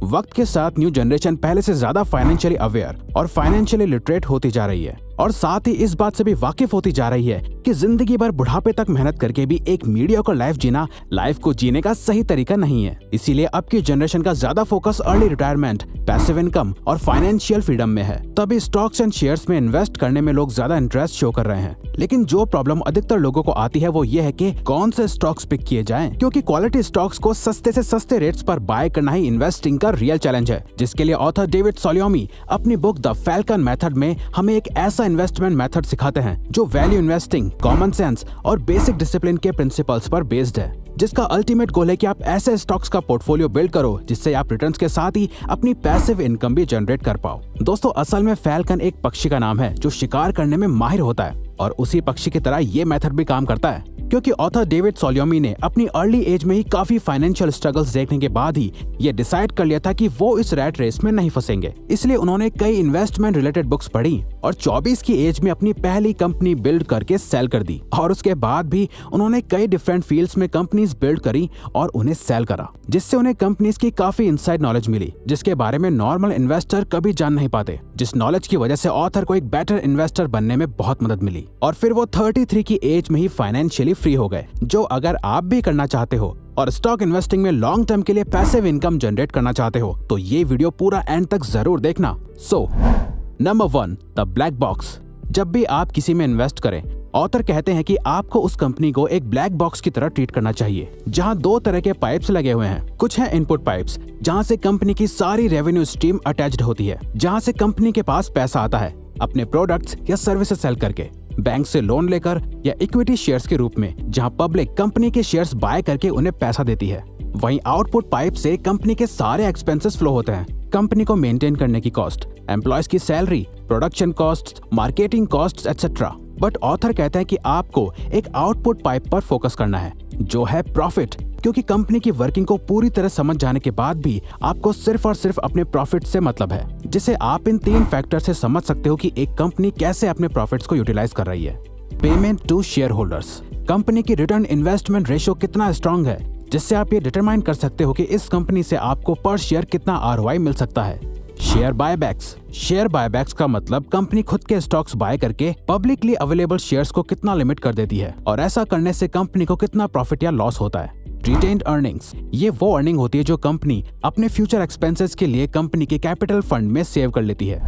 वक्त के साथ न्यू जनरेशन पहले से ज्यादा फाइनेंशियली अवेयर और फाइनेंशियली लिटरेट होती जा रही है और साथ ही इस बात से भी वाकिफ होती जा रही है कि जिंदगी भर बुढ़ापे तक मेहनत करके भी एक मीडियोकर लाइफ जीना लाइफ को जीने का सही तरीका नहीं है। इसीलिए अब की जनरेशन का ज्यादा focus early retirement, passive income और फाइनेंशियल फ्रीडम में है। तभी स्टॉक्स एंड शेयर्स में इन्वेस्ट करने में लोग ज्यादा इंटरेस्ट शो कर रहे हैं। लेकिन जो प्रॉब्लम अधिकतर लोगों को आती है वो ये है कि कौन से स्टॉक्स पिक किए जाएं, क्योंकि क्वालिटी स्टॉक्स को सस्ते से सस्ते रेट्स पर बाय करना ही इन्वेस्टिंग का रियल चैलेंज है, जिसके लिए ऑथर डेविड सोलियोमी अपनी बुक द फैल्कन मेथड में हमें एक ऐसा इन्वेस्टमेंट मेथड सिखाते हैं जो वैल्यू इन्वेस्टिंग, कॉमन सेंस और बेसिक डिसिप्लिन के प्रिंसिपल्स पर बेस्ड है, जिसका अल्टीमेट गोल है कि आप ऐसे स्टॉक्स का पोर्टफोलियो बिल्ड करो जिससे आप रिटर्न्स के साथ ही अपनी पैसिव इनकम भी जनरेट कर पाओ। दोस्तों, असल में फैल्कन एक पक्षी का नाम है जो शिकार करने में माहिर होता है और उसी पक्षी की तरह ये मेथड भी काम करता है, क्योंकि ऑथर डेविड सोलियोमी ने अपनी अर्ली एज में ही काफी फाइनेंशियल स्ट्रगल्स देखने के बाद ही ये डिसाइड कर लिया था कि वो इस रैट रेस में नहीं फंसेंगे। इसलिए उन्होंने कई इन्वेस्टमेंट रिलेटेड बुक्स पढ़ी और 24 की एज में अपनी पहली कंपनी बिल्ड करके सेल कर दी और उसके बाद भी उन्होंने कई डिफरेंट फील्ड्स में कंपनीज बिल्ड करी और उन्हें सेल करा, जिससे उन्हें कंपनीज की काफी इनसाइड नॉलेज मिली जिसके बारे में नॉर्मल इन्वेस्टर कभी जान नहीं पाते, जिस नॉलेज की वजह से ऑथर को एक बेटर इन्वेस्टर बनने में बहुत मदद मिली और फिर वो 33 की एज में ही फाइनेंशियली फ्री हो गए, जो अगर आप भी करना चाहते हो और स्टॉक इन्वेस्टिंग में लॉन्ग टर्म के लिए पैसिव इनकम जनरेट करना चाहते हो तो ये वीडियो पूरा एंड तक जरूर देखना। So number 1, the black box. जब भी आप किसी में इन्वेस्ट करें, ऑथर कहते हैं कि आपको उस कंपनी को एक ब्लैक बॉक्स की तरह ट्रीट करना चाहिए, जहां 2 तरह के पाइप्स लगे हुए हैं। कुछ हैं इनपुट पाइप्स, जहां से कंपनी की सारी रेवेन्यू स्ट्रीम अटैच्ड होती है, जहां से कंपनी के पास पैसा आता है अपने प्रोडक्ट्स या सर्विसेज सेल करके, बैंक से लोन लेकर या इक्विटी शेयर्स के रूप में, जहां पब्लिक कंपनी के शेयर्स बाय करके उन्हें पैसा देती है। वहीं आउटपुट पाइप से कंपनी के सारे एक्सपेंसेस फ्लो होते हैं, कंपनी को मेंटेन करने की कॉस्ट, एम्प्लॉयज की salary, production cost, marketing cost etcetera. But author कहता है कि आपको एक आउटपुट पाइप पर फोकस करना है जो है प्रॉफिट, क्योंकि कंपनी की वर्किंग को पूरी तरह समझ जाने के बाद भी आपको सिर्फ और सिर्फ अपने प्रॉफिट से मतलब है, जिसे आप इन 3 फैक्टर से समझ सकते हो कि एक कंपनी कैसे अपने प्रॉफिट्स को यूटिलाइज कर रही है। Payment to shareholders, company की रिटर्न इन्वेस्टमेंट रेशियो कितना स्ट्रांग है, जिससे आप ये डिटरमाइन कर सकते हो कि इस कंपनी से आपको पर शेयर कितना ROI मिल सकता है। शेयर बायबैक्स का मतलब कंपनी खुद के स्टॉक्स बाय करके पब्लिकली अवेलेबल शेयर्स को कितना लिमिट कर देती है और ऐसा करने से कंपनी को कितना प्रॉफिट या लॉस होता है। रिटेन्ड अर्निंग्स, ये वो अर्निंग होती है जो कंपनी अपने फ्यूचर एक्सपेंसेस के लिए कंपनी के कैपिटल फंड में सेव कर लेती है।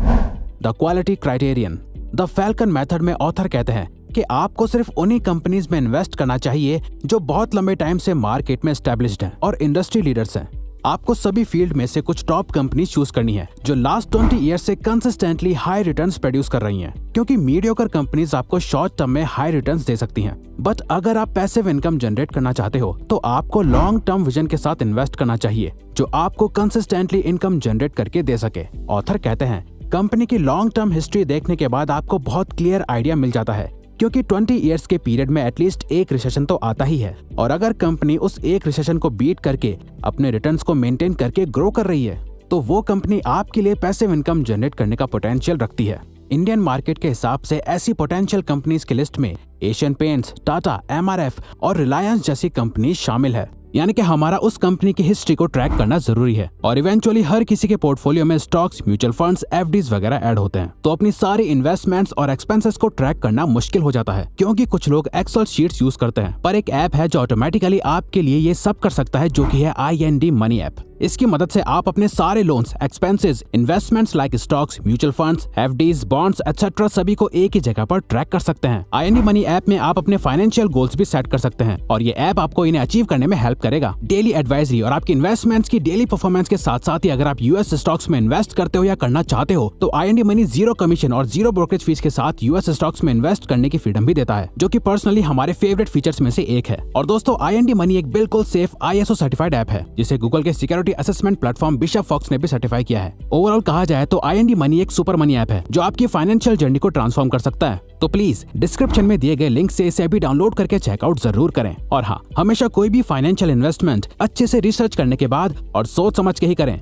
The quality criterion, the falcon method में ऑथर कहते हैं कि आपको सिर्फ उन्हीं कंपनीज में इन्वेस्ट करना चाहिए जो बहुत लंबे टाइम से मार्केट में एस्टेब्लिश्ड हैं और इंडस्ट्री लीडर्स हैं। आपको सभी फील्ड में से कुछ टॉप कंपनी चूज करनी है जो लास्ट 20 ईयर से कंसिस्टेंटली हाई रिटर्न्स प्रोड्यूस कर रही हैं, क्योंकि मीडियोकर कंपनीज आपको शॉर्ट टर्म में हाई रिटर्न्स दे सकती हैं। बट अगर आप पैसिव इनकम जनरेट करना चाहते हो तो आपको लॉन्ग टर्म विजन के साथ इन्वेस्ट करना चाहिए जो आपको कंसिस्टेंटली इनकम जनरेट करके दे सके। ऑथर कहते हैं कंपनी की लॉन्ग टर्म हिस्ट्री देखने के बाद आपको बहुत क्लियर आइडिया मिल जाता है, क्योंकि 20 इयर्स के पीरियड में एटलीस्ट एक रिसेशन तो आता ही है और अगर कंपनी उस एक रिसेशन को बीट करके अपने रिटर्न्स को मेंटेन करके ग्रो कर रही है तो वो कंपनी आपके लिए पैसिव इनकम जनरेट करने का पोटेंशियल रखती है। इंडियन मार्केट के हिसाब से ऐसी पोटेंशियल कंपनीज की लिस्ट में एशियन पेंट्स, टाटा, MRF और रिलायंस जैसी कंपनी शामिल है। यानी कि हमारा उस कंपनी की हिस्ट्री को ट्रैक करना जरूरी है और इवेंचुअली हर किसी के पोर्टफोलियो में स्टॉक्स, म्यूचुअल फंड्स, FDs वगैरह ऐड होते हैं, तो अपनी सारी इन्वेस्टमेंट्स और एक्सपेंसेस को ट्रैक करना मुश्किल हो जाता है, क्योंकि कुछ लोग एक्सेल शीट्स यूज करते हैं, पर एक ऐप है जो ऑटोमेटिकली आपके लिए ये सब कर सकता है, जो कि है IND मनी ऐप। इसकी मदद से आप अपने सारे loans, expenses, investments like stocks, mutual funds, FDs, bonds etcetera सभी को एक ही जगह पर ट्रैक कर सकते हैं। IND मनी ऐप में आप अपने फाइनेंशियल गोल्स भी सेट कर सकते हैं और ये ऐप आपको इन्हें अचीव करने में हेल्प करेगा। डेली एडवाइजरी और आपकी इन्वेस्टमेंट्स की डेली परफॉर्मेंस के साथ साथ ही अगर आप US स्टॉक्स में इन्वेस्ट करते हो या करना चाहते हो तो IND मनी 0 कमीशन और 0 ब्रोकरेज फीस के साथ US स्टॉक्स में इन्वेस्ट करने की फ्रीडम भी देता है, जो कि पर्सनली हमारे फेवरेट फीचर्स में से एक है। और दोस्तों, IND मनी एक बिल्कुल सेफ ISO सर्टिफाइड ऐप है, जिसे गूगल के security assessment platform Bishop Fox ने भी सर्टिफाई किया है। ओवरऑल कहा जाए तो IND मनी एक सुपर मनी ऐप है जो आपकी फाइनेंशियल जर्नी को ट्रांसफॉर्म कर सकता है। तो प्लीज डिस्क्रिप्शन में दिए गए लिंक से इसे अभी डाउनलोड करके चेकआउट जरूर करें। और हाँ, हमेशा कोई भी फाइनेंशियल इन्वेस्टमेंट अच्छे से रिसर्च करने के बाद और सोच समझ के ही करें।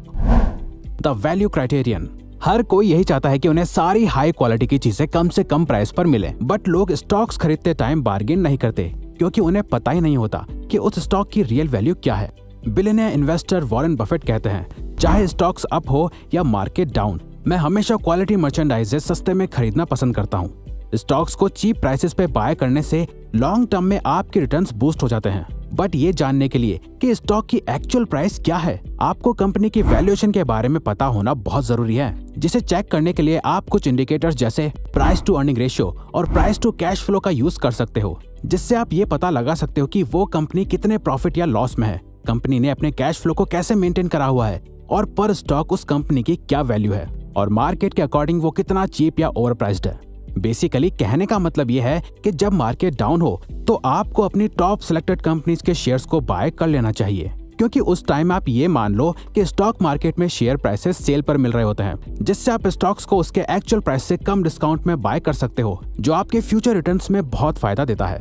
द वैल्यू क्राइटेरियन, हर कोई यही चाहता है कि उन्हें सारी हाई क्वालिटी की चीजें कम से कम प्राइस पर मिले, बट लोग स्टॉक्स खरीदते टाइम बार्गेन नहीं करते क्योंकि उन्हें पता ही नहीं होता कि उस स्टॉक की रियल वैल्यू क्या है। बिलियनियर इन्वेस्टर वॉरेन बफेट कहते हैं, चाहे स्टॉक्स अप हो या मार्केट डाउन, मैं हमेशा क्वालिटी मर्चेंडाइजेस सस्ते में खरीदना पसंद करता हूँ। स्टॉक्स को चीप प्राइसेस पे बाय करने से लॉन्ग टर्म में आपके रिटर्न्स बूस्ट हो जाते हैं। बट ये जानने के लिए कि स्टॉक की एक्चुअल प्राइस क्या है, आपको कंपनी की वैल्यूएशन के बारे में पता होना बहुत जरूरी है, जिसे चेक करने के लिए आप कुछ इंडिकेटर्स जैसे प्राइस टू अर्निंग रेशियो और प्राइस टू कैश फ्लो का यूज कर सकते हो, जिससे आप ये पता लगा सकते हो कि वो कंपनी कितने प्रॉफिट या लॉस में है, कंपनी ने अपने कैश फ्लो को कैसे मेंटेन करा हुआ है और पर स्टॉक उस कंपनी की क्या वैल्यू है और मार्केट के अकॉर्डिंग वो कितना चीप या ओवर प्राइस्ड है। बेसिकली कहने का मतलब ये है कि जब मार्केट डाउन हो तो आपको अपनी टॉप सिलेक्टेड कंपनीज के शेयर्स को बाय कर लेना चाहिए, क्योंकि उस टाइम आप ये मान लो कि स्टॉक मार्केट में शेयर प्राइसेस सेल पर मिल रहे होते हैं, जिससे आप स्टॉक्स को उसके एक्चुअल प्राइस से कम डिस्काउंट में बाय कर सकते हो, जो आपके फ्यूचर रिटर्न्स में बहुत फायदा देता है।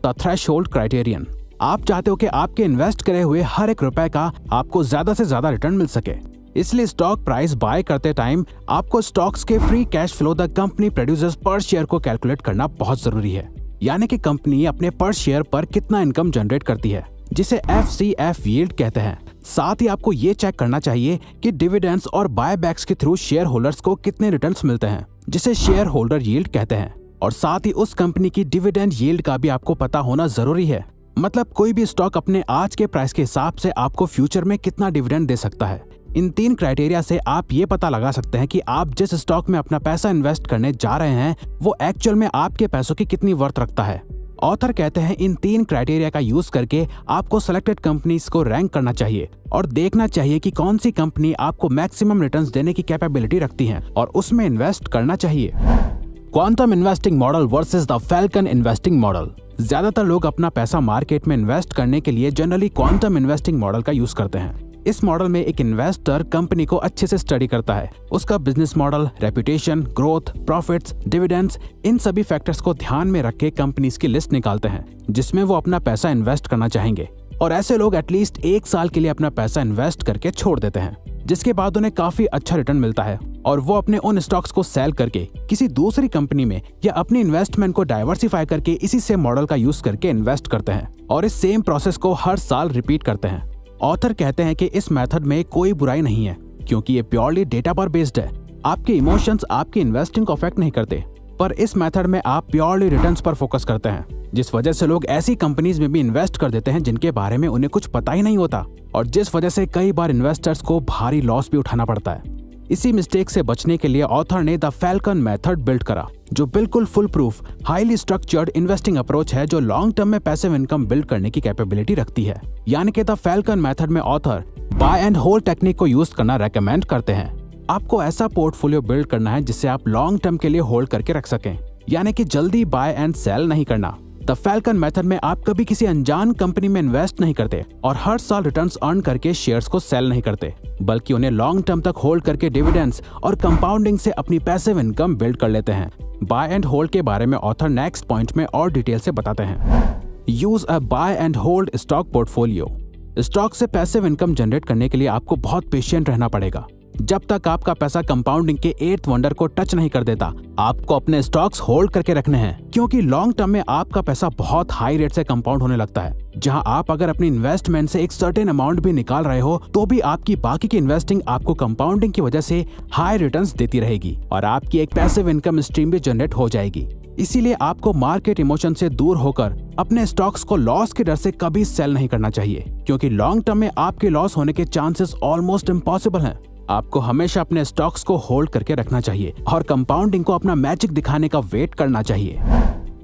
द थ्रेशहोल्ड क्राइटेरियन, आप चाहते हो कि आपके इन्वेस्ट करे हुए हर एक रुपए का आपको ज्यादा से ज्यादा रिटर्न मिल सके, इसलिए स्टॉक प्राइस बाय करते टाइम आपको स्टॉक्स के free cash flow the company producers पर शेयर को कैलकुलेट करना बहुत जरूरी है, यानी कि कंपनी अपने पर शेयर पर कितना इनकम जनरेट करती है, जिसे FCF यील्ड कहते हैं। साथ ही आपको ये चेक करना चाहिए कि डिविडेंड्स और बायबैक्स के थ्रू शेयर होल्डर्स को कितने रिटर्न्स मिलते हैं, जिसे शेयर होल्डर यील्ड कहते हैं। और साथ ही उस कंपनी की डिविडेंड यील्ड का भी आपको पता होना जरूरी है, मतलब कोई भी स्टॉक अपने आज के प्राइस के हिसाब से आपको फ्यूचर में कितना डिविडेंड दे सकता है। इन 3 क्राइटेरिया से आप ये पता लगा सकते हैं कि आप जिस स्टॉक में अपना पैसा इन्वेस्ट करने जा रहे हैं वो एक्चुअल में आपके पैसों की कितनी वर्थ रखता है। ऑथर कहते हैं इन 3 क्राइटेरिया का यूज करके आपको सिलेक्टेड कंपनीज को रैंक करना चाहिए और देखना चाहिए कि कौन सी कंपनी आपको मैक्सिमम रिटर्न्स देने की कैपेबिलिटी रखती है और उसमें इन्वेस्ट करना चाहिए। Quantum investing model versus the falcon investing model. ज्यादातर लोग अपना पैसा मार्केट में इन्वेस्ट करने के लिए जनरली क्वांटम इन्वेस्टिंग मॉडल का यूज करते हैं। इस मॉडल में एक इन्वेस्टर कंपनी को अच्छे से स्टडी करता है, उसका business model, reputation, growth, profits, dividends, इन सभी फैक्टर्स को ध्यान में रख के कंपनीज की लिस्ट निकालते हैं जिसमें वो अपना पैसा इन्वेस्ट करना चाहेंगे। और ऐसे लोग एटलीस्ट 1 साल के लिए अपना पैसा इन्वेस्ट करके छोड़ देते हैं, जिसके बाद उन्हें काफी अच्छा रिटर्न मिलता है और वो अपने उन स्टॉक्स को सेल करके किसी दूसरी कंपनी में या अपनी इन्वेस्टमेंट को डाइवर्सिफाई करके इसी सेम मॉडल का यूज करके इन्वेस्ट करते हैं और इस सेम प्रोसेस को हर साल रिपीट करते हैं। ऑथर कहते हैं कि इस मेथड में कोई बुराई नहीं है, क्योंकि ये प्योरली डेटा पर बेस्ड है। आपके इमोशंस आपकी इन्वेस्टिंग को अफेक्ट नहीं करते, पर इस मेथड में आप प्योरली रिटर्न्स पर फोकस करते हैं, जिस वजह से लोग ऐसी कंपनीज में भी इन्वेस्ट कर देते हैं जिनके बारे में उन्हें कुछ पता ही नहीं होता और जिस वजह से कई बार इन्वेस्टर्स को भारी लॉस भी उठाना पड़ता है। इसी मिस्टेक से बचने के लिए ऑथर ने द फैल्कन मेथड बिल्ड करा, जो बिल्कुल full proof highly structured investing approach है जो लॉन्ग टर्म में पैसिव इनकम बिल्ड करने की कैपेबिलिटी रखती है। यानी कि द फैल्कन मेथड में author bye and hold technique को यूज करना रेकमेंड करते हैं। आपको ऐसा पोर्टफोलियो बिल्ड करना है जिसे आप लॉन्ग टर्म के लिए होल्ड करके रख सकें, यानी कि जल्दी बाय एंड सेल नहीं करना। द फैल्कन मेथड में आप कभी किसी अनजान कंपनी में इन्वेस्ट नहीं करते और हर साल रिटर्न्स अर्न करके शेयर्स को सेल नहीं करते, बल्कि उन्हें लॉन्ग टर्म तक होल्ड करके डिविडेंड्स और कंपाउंडिंग से अपनी पैसिव इनकम बिल्ड कर लेते हैं। बाय एंड होल्ड के बारे में ऑथर नेक्स्ट पॉइंट में और डिटेल से बताते हैं। Use a buy and hold stock portfolio. Stock से पैसिव इनकम जनरेट करने के लिए आपको बहुत पेशेंट रहना पड़ेगा। जब तक आपका पैसा कंपाउंडिंग के 8th वंडर को टच नहीं कर देता, आपको अपने स्टॉक्स होल्ड करके रखने हैं, क्योंकि लॉन्ग टर्म में आपका पैसा बहुत हाई रेट से कंपाउंड होने लगता है, जहां आप अगर अपनी इन्वेस्टमेंट से एक सर्टेन अमाउंट भी निकाल रहे हो तो भी आपकी बाकी की इन्वेस्टिंग आपको कंपाउंडिंग की वजह से हाई रिटर्न्स देती रहेगी और आपकी एक पैसिव इनकम स्ट्रीम भी जनरेट हो जाएगी। इसीलिए आपको मार्केट इमोशन से दूर होकर अपने स्टॉक्स को लॉस के डर से कभी सेल नहीं करना चाहिए, क्योंकि लॉन्ग टर्म में आपके लॉस होने के चांसेस ऑलमोस्ट इम्पॉसिबल हैं। आपको हमेशा अपने स्टॉक्स को होल्ड करके रखना चाहिए और कंपाउंडिंग को अपना मैजिक दिखाने का वेट करना चाहिए।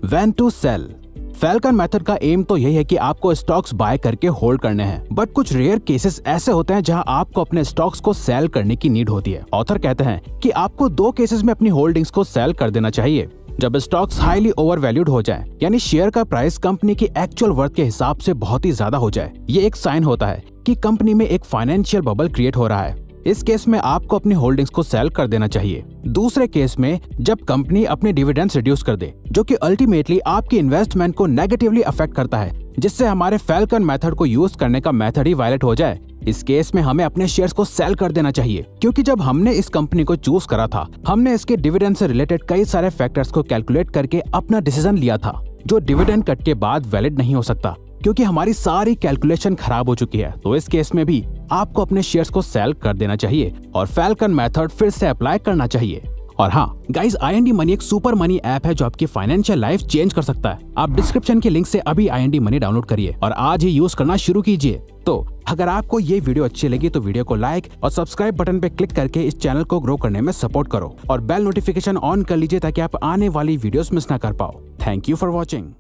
When to sell. Falcon method का एम तो यही है कि आपको स्टॉक्स बाय करके होल्ड करने हैं, बट कुछ रेयर केसेस ऐसे होते हैं जहां आपको अपने स्टॉक्स को सेल करने की नीड होती है। ऑथर कहते हैं कि आपको 2 केसेस में अपनी होल्डिंग्स को सेल कर देना चाहिए। जब स्टॉक्स हाईली ओवर वैल्यूड हो जाए, यानी शेयर का प्राइस कंपनी की एक्चुअल वर्थ के हिसाब से बहुत ही ज्यादा हो जाए, ये एक साइन होता है कि कंपनी में एक फाइनेंशियल बबल क्रिएट हो रहा है। इस केस में आपको अपनी होल्डिंग्स को सेल कर देना चाहिए। दूसरे केस में जब कंपनी अपने डिविडेंड्स रिड्यूस कर दे, जो कि अल्टीमेटली आपकी इन्वेस्टमेंट को नेगेटिवली अफेक्ट करता है, जिससे हमारे फैल्कन मेथड को यूज करने का मेथड ही वायलेट हो जाए, इस केस में हमें अपने शेयर्स को सेल कर देना चाहिए, क्योंकि जब हमने इस कंपनी को चूज करा था, हमने इसके डिविडेंड से रिलेटेड कई सारे फैक्टर्स को कैलकुलेट करके अपना डिसीजन लिया था, जो डिविडेंड कट के बाद वैलिड नहीं हो सकता, क्योंकि हमारी सारी कैलकुलेशन खराब हो चुकी है। तो इस केस में भी आपको अपने शेयर्स को सेल कर देना चाहिए और फैल्कन मेथड फिर से अप्लाई करना चाहिए। और हाँ गाइस, IND मनी एक सुपर मनी ऐप है जो आपकी फाइनेंशियल लाइफ चेंज कर सकता है। आप डिस्क्रिप्शन के लिंक से अभी IND मनी डाउनलोड करिए और आज ही यूज करना शुरू कीजिए। तो अगर आपको ये वीडियो अच्छी लगी तो वीडियो को लाइक और सब्सक्राइब बटन पे क्लिक करके इस चैनल को ग्रो करने में सपोर्ट करो और बेल नोटिफिकेशन ऑन कर लीजिए ताकि आप आने वाली वीडियोस मिस ना कर पाओ। Thank you for watching.